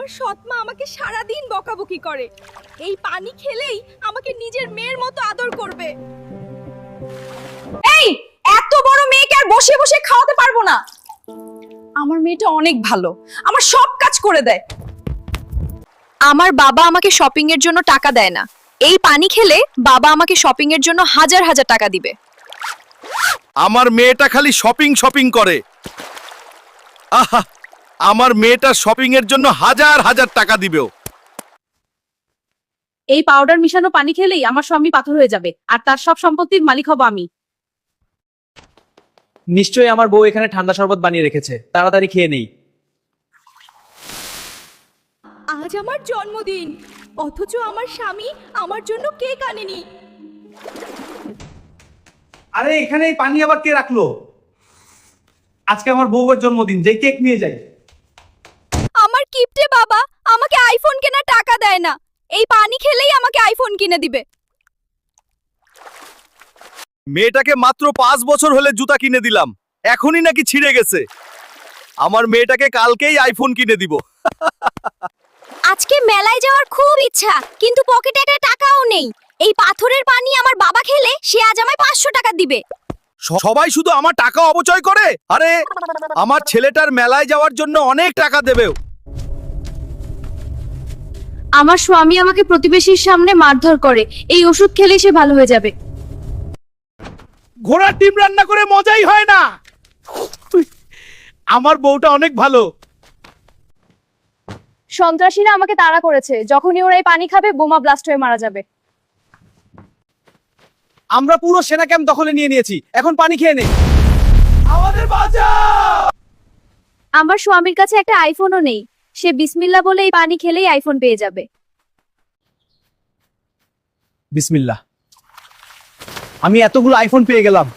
আমার সৎমা আমাকে সারা দিন বকাবকি করে। এই পানি খেলেই আমাকে নিজের মেয়ের মতো আদর করবে। এই এত বড় মেয়েকে আর বসে বসে খাওয়াতে পারবো না। আমার মেয়েটা অনেক ভালো, আমার সব কাজ করে দেয়। আমার বাবা আমাকে শপিং এর জন্য টাকা দেয় না। এই পানি খেলে বাবা আমাকে শপিং এর জন্য হাজার হাজার টাকা দিবে। আমার মেয়েটা খালি শপিং শপিং করে। আহা, আমার মেয়েটা শপিং এর জন্য হাজার হাজার টাকা দিবেও। এই পাউডার মিশানো পানি খেলেই আমার স্বামী পাথর হয়ে যাবে, আর তার সব সম্পত্তির মালিক হব আমি। নিশ্চয়ই আমার বউ এখানে ঠান্ডা শরবত বানিয়ে রেখেছে, তাড়াতাড়ি খেয়ে নেই। আজ আমার জন্মদিন, অথচ আমার স্বামী আমার জন্য কেক আনেনি। আরে এখানে এই পানি আবার কে রাখলো? আজকে আমার বউয়ের জন্মদিন, যে কেক নিয়ে যাই। আমার কিপটে বাবা আমাকে আইফোন কেনার টাকা দেয় না। এই পানি খেলেই আমাকে আইফোন কিনে দিবে। মেয়েটাকে মাত্র 5 বছর হলে জুতা কিনে দিলাম, এখনই নাকি ছিঁড়ে গেছে। আমার মেয়েটাকে কালকেই আইফোন কিনে দিব। আজকে মেলায় যাওয়ার খুব ইচ্ছা, কিন্তু পকেটে একটা টাকাও নেই। এই পাথরের পানি আমার বাবা খেলে সে আজ আমায় 500 টাকা দিবে। সবাই শুধু আমার টাকা অপচয় করে। আরে আমার ছেলেটার মেলায় যাওয়ার জন্য অনেক টাকা দেবেও। আমার স্বামী আমাকে প্রতিবেশীর সামনে মারধর করে, এই ওষুধ খেলেই সে ভালো হয়ে যাবে। ঘোড়ার ডিম রান্না করে মজাই হয় না। আমার বউটা অনেক ভালো। সন্ত্রাসীরা আমাকে তাড়া করেছে, যখনই ওরা এই পানি খাবে বোমা ব্লাস্ট হয়ে মারা যাবে। আমরা পুরো সেনা ক্যাম্প দখলে নিয়ে নিয়েছি, এখন পানি খেয়ে নে। আমাদের বাঁচাও! আমার স্বামীর কাছে একটা আইফোনও নেই, সে বিসমিল্লাহ বলে এই পানি খেলেই আইফোন পেয়ে যাবে। বিসমিল্লাহ। আমি এতগুলো আইফোন পেয়ে গেলাম।